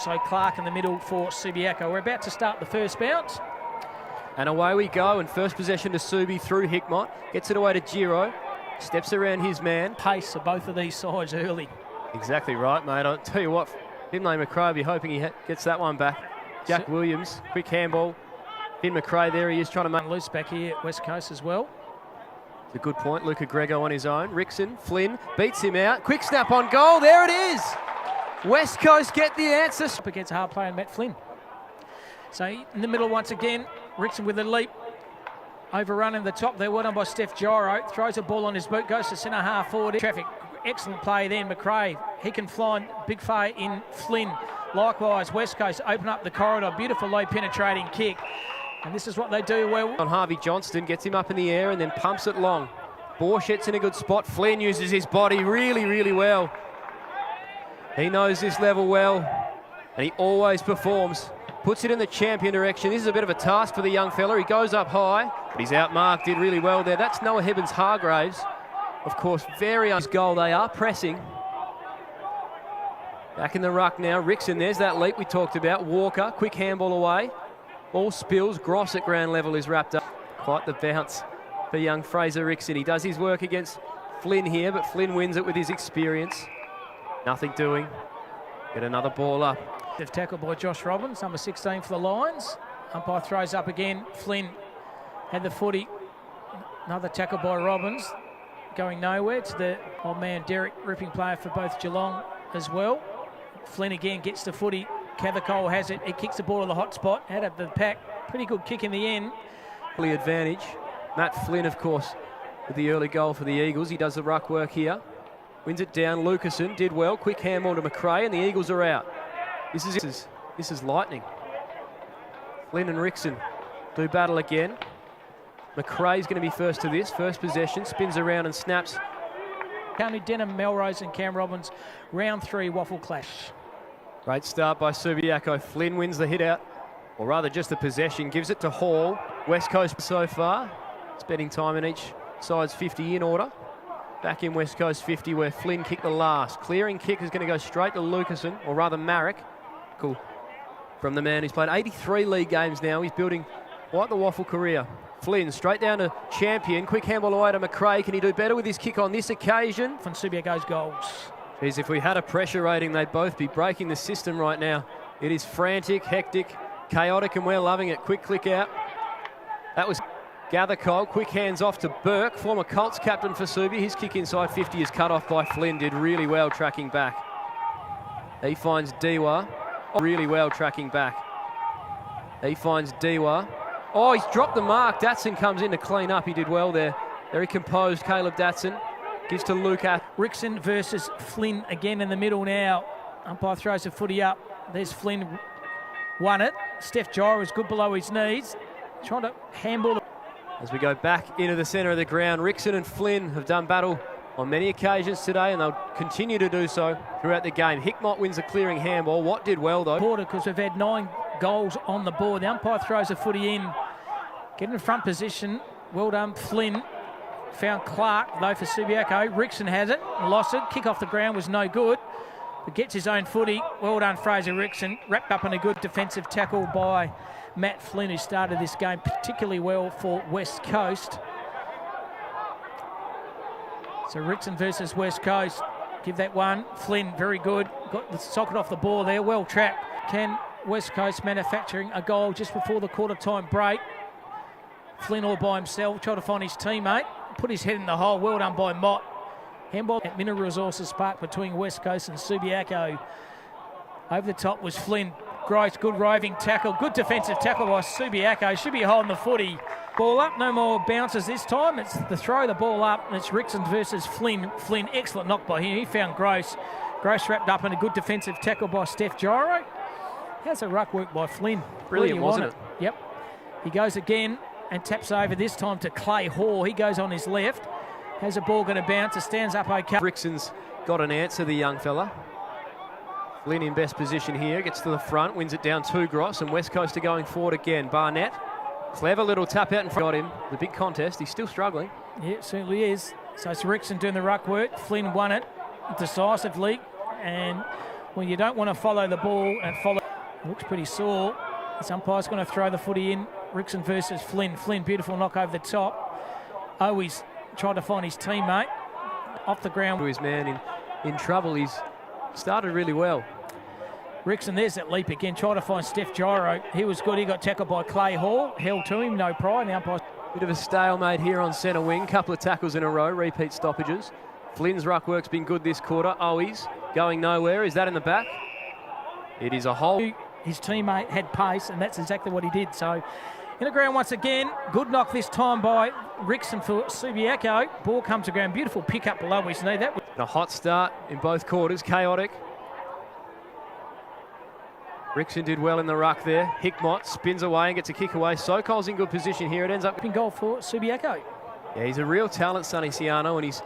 So Clark in the middle for Subiaco. We're about to start the first bounce. And away we go, and first possession to Subi through Hickmott. Gets it away to Giro. Steps around his man. Pace of both of these sides early. Exactly right, mate. I'll tell you what, Finlay McRae will be hoping he gets that one back. Jack Williams, quick handball. Finn McRae there, he is trying to make loose back here at West Coast as well. It's a good point. Luca Grego on his own. Rickson, Flynn beats him out. Quick snap on goal. There it is. West Coast get the answer. Up against hard player Matt Flynn. So in the middle once again, Rickson with a leap. Overrunning the top there, well done by Steph Giro. Throws a ball on his boot, goes to centre half forward. Traffic, excellent play then, McRae. He can fly big fire in Flynn. Likewise, West Coast open up the corridor. Beautiful low penetrating kick. And this is what they do well. On Harvey Johnston, gets him up in the air and then pumps it long. Borchet's in a good spot. Flynn uses his body really, really well. He knows this level well, and he always performs. Puts it in the champion direction. This is a bit of a task for the young fella. He goes up high, but he's outmarked, did really well there. That's Noah Hibbins-Hargraves. Of course, very nice goal. They are pressing. Back in the ruck now. Rickson, there's that leap we talked about. Walker, quick handball away. Ball spills. Gross at ground level is wrapped up. Quite the bounce for young Fraser Rickson. He does his work against Flynn here, but Flynn wins it with his experience. Nothing doing. Get another ball up. Tackled by Josh Robbins, number 16 for the Lions. Umpire throws up again. Flynn had the footy. Another tackle by Robbins. Going nowhere to the old man Derek, ripping player for both Geelong as well. Flynn again gets the footy. Cavacole has it. He kicks the ball to the hot spot. Out of the pack. Pretty good kick in the end. Advantage. Matt Flynn, of course, with the early goal for the Eagles. He does the ruck work here. Wins it down. Lucasen did well. Quick handball to McRae, and the Eagles are out. This is lightning. Flynn and Rickson do battle again. McRae's going to be first to this. First possession. Spins around and snaps. County Denham, Melrose and Cam Robbins. Round 3 WAFL clash. Great start by Subiaco. Flynn wins the hit out, or rather just the possession. Gives it to Hall. West Coast so far. Spending time in each side's 50 in order. Back in West Coast 50 where Flynn kicked the last. Clearing kick is going to go straight to Lucasen, or rather Marek. Cool. From the man who's played 83 league games now. He's building quite the WAFL career. Flynn straight down to champion. Quick handball away to McRae. Can he do better with his kick on this occasion? From Subiaco's goals. Geez, if we had a pressure rating, they'd both be breaking the system right now. It is frantic, hectic, chaotic, and we're loving it. Quick click out. That was Gathercole. Quick hands off to Burke, former Colts captain for Subi. His kick inside 50 is cut off by Flynn. Did really well tracking back. He finds Dewa. Really well tracking back. He finds Dewa. Oh, he's dropped the mark. Datson comes in to clean up. He did well there. Very composed, Caleb Datson. Gives to Luca. Rickson versus Flynn again in the middle now. Umpire throws the footy up. There's Flynn. Won it. Steph Giro is good below his knees. Trying to handball. As we go back into the centre of the ground, Rickson and Flynn have done battle on many occasions today, and they'll continue to do so throughout the game. Hickmott wins a clearing handball. Watt did well, though. Because we've had 9 goals on the board. The umpire throws the footy in. Get in front position. Well done, Flynn. Found Clark, though, for Subiaco. Rickson has it. Lost it. Kick off the ground was no good. But gets his own footy. Well done, Fraser Rickson. Wrapped up in a good defensive tackle by Matt Flynn, who started this game particularly well for West Coast. So Rickson versus West Coast. Give that one. Flynn, very good. Got the socket off the ball there. Well trapped. Can West Coast manufacturing a goal just before the quarter-time break? Flynn all by himself. Try to find his teammate. Put his head in the hole. Well done by Mott. Handball at Mineral Resources Park between West Coast and Subiaco. Over the top was Flynn. Gross, good roving tackle. Good defensive tackle by Subiaco. Should be holding the footy. Ball up, no more bounces this time. It's the throw the ball up, and it's Rickson versus Flynn. Flynn, excellent knock by him. He found Gross. Gross wrapped up in a good defensive tackle by Steph Giro. How's a ruck work by Flynn? Brilliant, wasn't it? Yep. He goes again and taps over this time to Clay Hall. He goes on his left. How's the ball going to bounce? It stands up okay. Rickson's got an answer, the young fella. Flynn in best position here, gets to the front, wins it down to Gross, and West Coast are going forward again. Barnett, clever little tap out in front. Got him. The big contest. He's still struggling. Yeah, it certainly is. So it's Rickson doing the ruck work. Flynn won it decisively, and when you don't want to follow the ball and follow. Looks pretty sore. This umpire's going to throw the footy in. Rickson versus Flynn. Flynn, beautiful knock over the top. Always tried to find his teammate off the ground. His man in trouble. He's started really well. Rickson, there's that leap again. Try to find Steph Gyro. He was good. He got tackled by Clay Hall. Held to him, no pride. The umpire. Bit of a stalemate here on centre wing. Couple of tackles in a row, repeat stoppages. Flynn's ruck work's been good this quarter. Owies going nowhere. Is that in the back? It is a hole. His teammate had pace, and that's exactly what he did. So, in the ground once again. Good knock this time by Rickson for Subiaco. Ball comes to ground. Beautiful pick up below his knee. That was a hot start in both quarters. Chaotic. Rickson did well in the ruck there. Hickmott spins away and gets a kick away. Sokol's in good position here. It ends up in goal for Subiaco. Yeah, he's a real talent, Sonny Ciano, and he's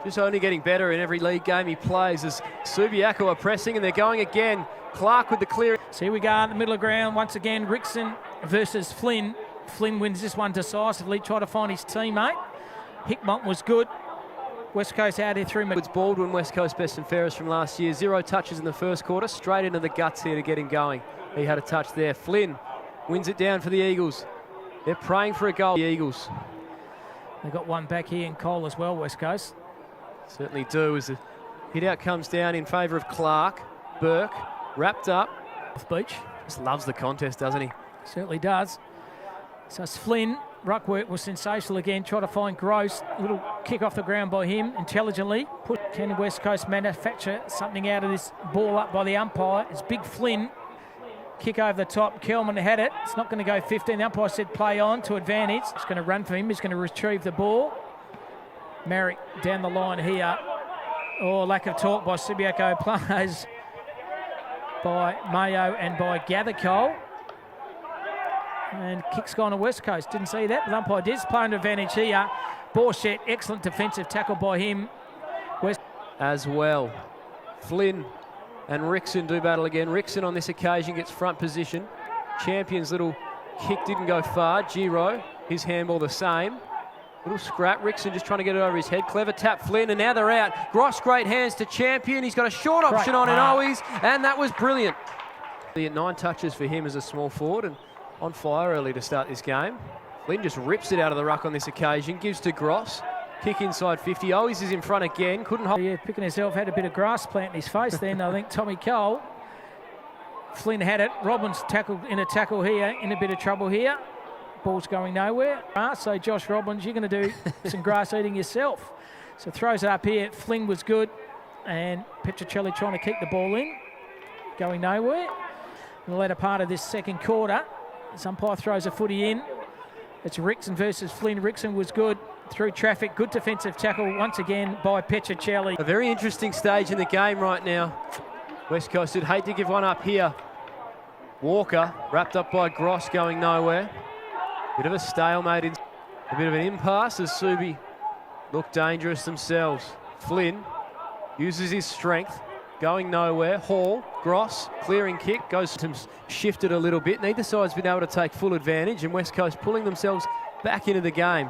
just only getting better in every league game he plays as Subiaco are pressing and they're going again. Clark with the clear. So here we go in the middle of the ground. Once again, Rickson versus Flynn. Flynn wins this one decisively. Try to find his teammate. Hickmott was good. West Coast out here through. It's Baldwin, West Coast best and fairest from last year. 0 touches in the first quarter. Straight into the guts here to get him going. He had a touch there. Flynn wins it down for the Eagles. They're praying for a goal. The Eagles. They've got one back here in Cole as well, West Coast. Certainly do, as the hit out comes down in favour of Clark. Burke wrapped up. Off beach. Just loves the contest, doesn't he? Certainly does. So it's Flynn. Ruck work was sensational again. Try to find Gross. A little kick off the ground by him intelligently. Can West Coast manufacture something out of this ball up by the umpire? It's big Flynn. Kick over the top. Kelman had it. It's not going to go 15. The umpire said play on to advantage. It's going to run for him. He's going to retrieve the ball. Marrick down the line here. Oh, lack of talk by Subiaco players. By Mayo and by Gathercole. And kick's gone to West Coast. Didn't see that. The umpire did play an advantage here. Borchett, excellent defensive tackle by him. West as well. Flynn and Rickson do battle again. Rickson on this occasion gets front position. Champion's little kick didn't go far. Giro, his handball the same. Little scrap. Rickson just trying to get it over his head. Clever tap Flynn, and now they're out. Gross, great hands to Champion. He's got a short option on in Owies, and that was brilliant. 9 touches for him as a small forward, and on fire early to start this game. Flynn just rips it out of the ruck on this occasion. Gives to Gross. Kick inside 50. Owies is in front again. Couldn't hold. Yeah, picking himself. Had a bit of grass plant in his face then. I think Tommy Cole. Flynn had it. Robbins tackled in a tackle here. In a bit of trouble here. Ball's going nowhere. So Josh Robbins, you're going to do some grass eating yourself. So throws it up here. Flynn was good. And Petrocelli trying to keep the ball in. Going nowhere. In the latter part of this second quarter. This umpire throws a footy in. It's Rickson versus Flynn. Rickson was good through traffic. Good defensive tackle once again by Petrocelli. A very interesting stage in the game right now. West Coast would hate to give one up here. Walker wrapped up by Gross going nowhere. Bit of a stalemate. A bit of an impasse as Subi look dangerous themselves. Flynn uses his strength. Going nowhere. Hall, Gross, clearing kick, goes to shifted a little bit. Neither side's been able to take full advantage, and West Coast pulling themselves back into the game.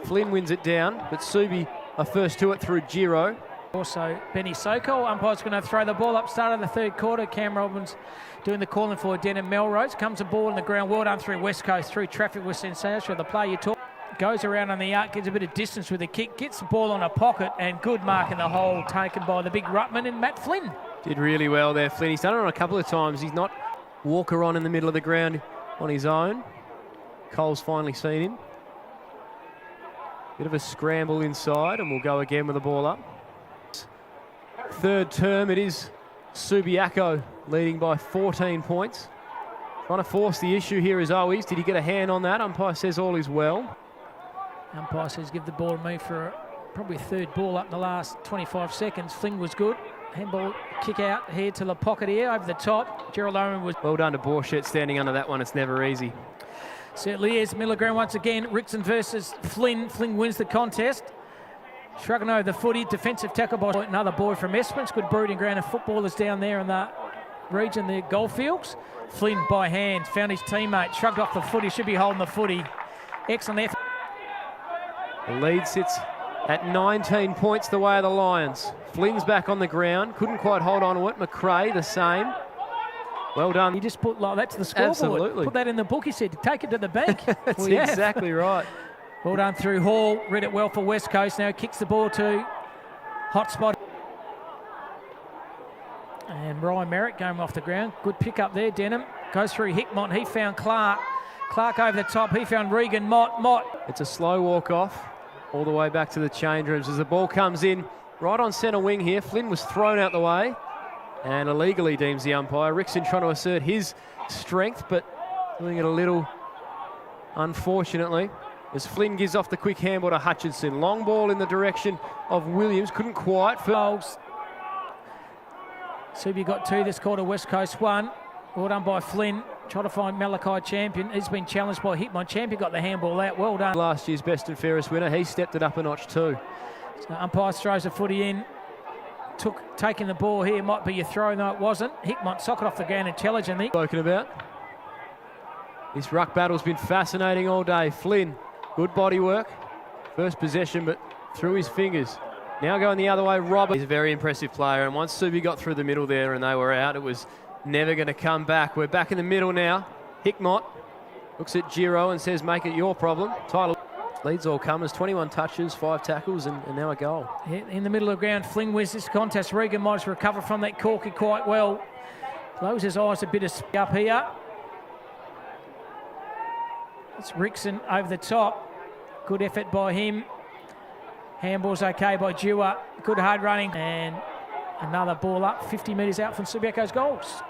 Flynn wins it down, but Subi are first to it through Giro. Also, Benny Sokol. Umpire's going to throw the ball up, start of the third quarter. Cam Robbins doing the calling for Denham Melrose. Comes a ball in the ground, well done through West Coast, through traffic with sensational. The play you talk. Goes around on the arc, gets a bit of distance with the kick, gets the ball on a pocket, and good mark in the hole taken by the big Ruttman and Matt Flynn. Did really well there, Flynn. He's done it on a couple of times. He's not Walker on in the middle of the ground on his own. Cole's finally seen him. Bit of a scramble inside, and we'll go again with the ball up. Third term, it is Subiaco leading by 14 points. Trying to force the issue here is Owies. Did he get a hand on that? Umpire says all is well. Umpire says give the ball to me for probably a third ball up in the last 25 seconds. Flynn was good. Handball kick out here to the pocket here over the top. Gerald Owen was... Well done to Borchett standing under that one. It's never easy. Certainly is. Middle of ground once again. Rickson versus Flynn. Flynn wins the contest. Shrugging over the footy. Defensive tackle by another boy from Esperance. Good breeding ground of footballers down there in the region, the Goldfields. Flynn by hand. Found his teammate. Shrugged off the footy. Should be holding the footy. Excellent effort. The lead sits at 19 points the way of the Lions. Flynn's back on the ground, couldn't quite hold on to it. McRae the same. Well done. You just put like that to the scoreboard. Absolutely. Put that in the book, he said. Take it to the bank. That's exactly right. Well done through Hall. Read it well for West Coast. Now kicks the ball to hot spot. And Ryan Merritt going off the ground. Good pick up there, Denham. Goes through Hickmott. He found Clark. Clark over the top. He found Regan Mott. It's a slow walk off all the way back to the change rooms as the ball comes in right on centre wing here. Flynn was thrown out the way and illegally deems the umpire. Rickson trying to assert his strength, but doing it a little unfortunately as Flynn gives off the quick handball to Hutchinson. Long ball in the direction of Williams. Couldn't quite. Goals. Subi got 2 this quarter. West Coast 1. Well done by Flynn. Trying to find Malachi Champion. He's been challenged by Hickmott. Champion got the handball out. Well done. Last year's best and fairest winner. He stepped it up a notch too. So umpire throws a footy in. Taking the ball here might be your throw. No, it wasn't. Hickmott socket off the ground intelligently. Spoken about. This ruck battle's been fascinating all day. Flynn, good body work. First possession, but through his fingers. Now going the other way, Robert. He's a very impressive player, and once Subi got through the middle there and they were out, it was never going to come back. We're back in the middle now. Hickmott looks at Giro and says, make it your problem. Tyler leads all comers, 21 touches, 5 tackles, and now a goal. Yeah, in the middle of the ground, Flynn wins this contest. Regan might recover from that corky quite well. Closes his eyes a bit of up here. It's Rickson over the top. Good effort by him. Handball's okay by Dewar. Good hard running. And another ball up, 50 metres out from Subiaco's goals.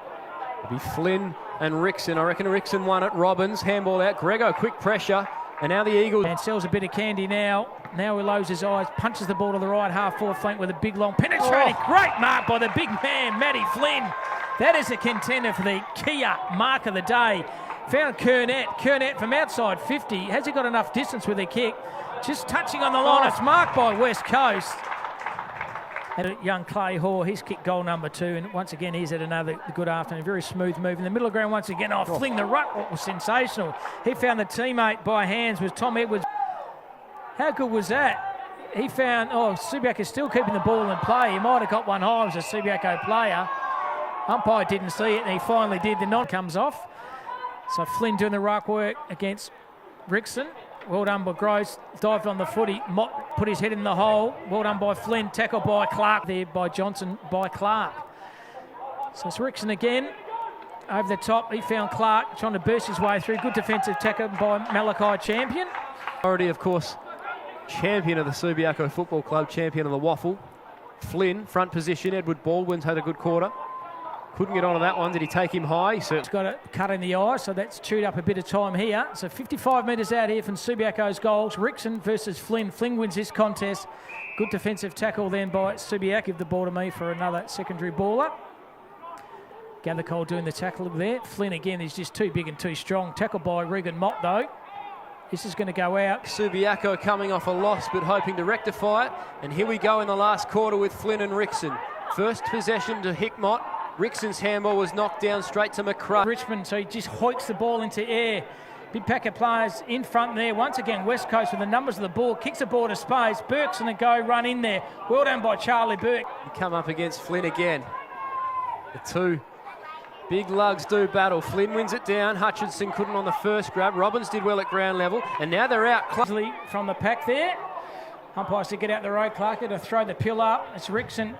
It'll be Flynn and Rickson. I reckon Rickson won it. Robbins, handball out. Grego, quick pressure. And now the Eagles. And sells a bit of candy now. Now he lowers his eyes, punches the ball to the right half forward flank with a big long penetrating. Great mark by the big man, Matty Flynn. That is a contender for the Kia mark of the day. Found Kernett. Kernett from outside 50. Has he got enough distance with a kick? Just touching on the line. It's marked by West Coast. And young Clay Hoare, he's kicked goal number 2. And once again, he's had another good afternoon. Very smooth move in the middle of the ground once again. Fling the ruck was sensational. He found the teammate by hands was Tom Edwards. How good was that? He found, Subiaco still keeping the ball in play. He might have got one high as a Subiaco player. Umpire didn't see it, and he finally did. The non comes off. So Flynn doing the ruck work against Rickson. Well done by Gross, dived on the footy. Mott put his head in the hole. Well done by Flynn, tackle by Clark there by Johnson by Clark. So it's Rickson again, over the top. He found Clark trying to burst his way through. Good defensive tackle by Malachi Champion. Already, of course, champion of the Subiaco Football Club, champion of the WAFL. Flynn, front position. Edward Baldwin's had a good quarter. Couldn't get onto that one. Did he take him high? He's got a cut in the eye, so that's chewed up a bit of time here. So 55 metres out here from Subiaco's goals. Rickson versus Flynn. Flynn wins this contest. Good defensive tackle then by Subiaco. Give the ball to me for another secondary baller. Gathercole doing the tackle there. Flynn again is just too big and too strong. Tackle by Regan Mott though. This is going to go out. Subiaco coming off a loss but hoping to rectify it. And here we go in the last quarter with Flynn and Rickson. First possession to Hickmott. Rickson's handball was knocked down straight to McRae. Richmond, so he just hoiks the ball into air. Big pack of players in front there. Once again, West Coast with the numbers of the ball. Kicks the ball to space. Burke's going to go run in there. Well done by Charlie Burke. He come up against Flynn again. The two big lugs do battle. Flynn wins it down. Hutchinson couldn't on the first grab. Robbins did well at ground level. And now they're out. Clumsily from the pack there. Umpires to get out the road. Clark to throw the pill up. It's Rickson.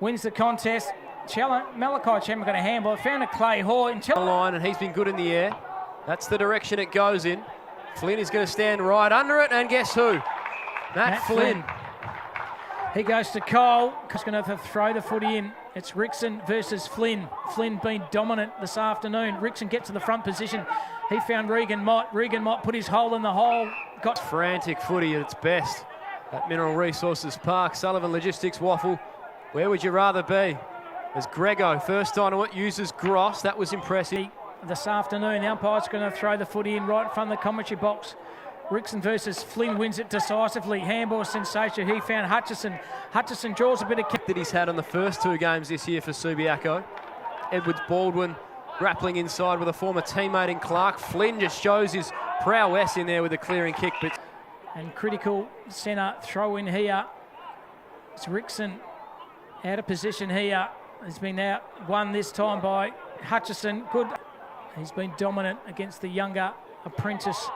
Wins the contest. Malachi Chamber got a handball. Found a Clay Hoare in the line, and he's been good in the air. That's the direction it goes in. Flynn is going to stand right under it, and guess who? Matt Flynn. He goes to Cole. He's going to throw the footy in. It's Rickson versus Flynn. Flynn been dominant this afternoon. Rickson gets to the front position. He found Regan Mott. Regan Mott put his hole in the hole. Got frantic footy at its best at Mineral Resources Park. Sullivan Logistics WAFL. Where would you rather be? As Grego, first on it, uses Gross. That was impressive. This afternoon, the umpire's going to throw the footy in right in front of the commentary box. Rickson versus Flynn wins it decisively. Handball sensation. He found Hutchison. Hutchison draws a bit of kick that he's had on the first 2 games this year for Subiaco. Edwards Baldwin grappling inside with a former teammate in Clark. Flynn just shows his prowess in there with a clearing kick. But And critical centre throw in here. It's Rickson out of position here. Has been out won this time by Hutchison. Good. He's been dominant against the younger apprentice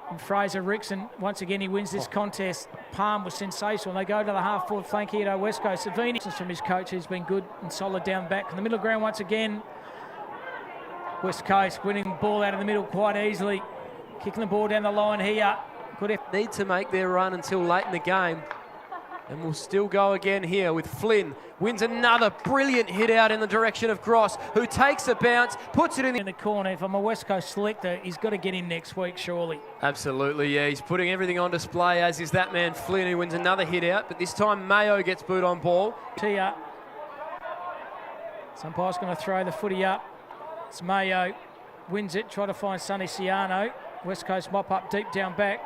and Fraser Rickson. Once again, he wins this contest. Palm was sensational. They go to the half-forward flank here to West Coast. Savini from his coach, who's been good and solid down back. In the middle of ground once again. West Coast winning the ball out of the middle quite easily. Kicking the ball down the line here. Good effort. Need to make their run until late in the game. And we'll still go again here with Flynn. Wins another brilliant hit out in the direction of Gross, who takes a bounce, puts it in the corner. If I'm a West Coast selector, he's got to get him next week, surely. Absolutely, yeah. He's putting everything on display, as is that man Flynn, who wins another hit out. But this time Mayo gets boot on ball. Here. Umpire's going to throw the footy up. It's Mayo. Wins it. Try to find Sonny Ciano. West Coast mop up deep down back.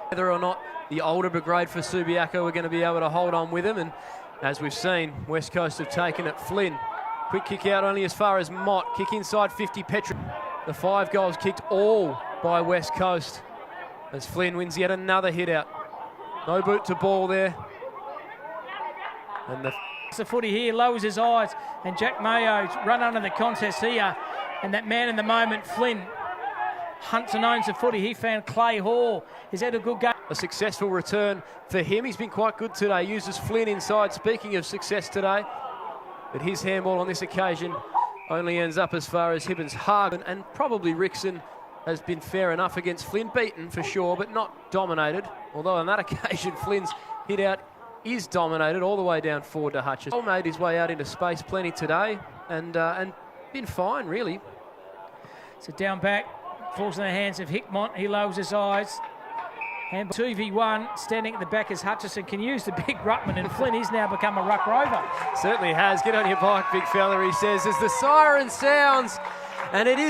Whether or not the older brigade for Subiaco are going to be able to hold on with him. And as we've seen, West Coast have taken it. Flynn, quick kick out only as far as Mott. Kick inside 50, Petrie. The 5 goals kicked all by West Coast as Flynn wins yet another hit out. No boot to ball there. And the footy here, lowers his eyes, and Jack Mayo's run under the contest here. And that man in the moment, Flynn, hunts and owns the footy. He found Clay Hall. He's had a good game. A successful return for him. He's been quite good today. Uses Flynn inside. Speaking of success today, but his handball on this occasion only ends up as far as Hibbins. Hagen and probably Rickson has been fair enough against Flynn. Beaten for sure, but not dominated. Although on that occasion, Flynn's hit out is dominated all the way down forward to Hutchison. Made his way out into space plenty today and been fine, really. So down back, falls in the hands of Hickmont. He lowers his eyes. And 2v1, standing at the back as Hutchison can use the big ruckman, and Flynn is now become a ruck rover. Certainly has. Get on your bike, big fella, he says, as the siren sounds, and it is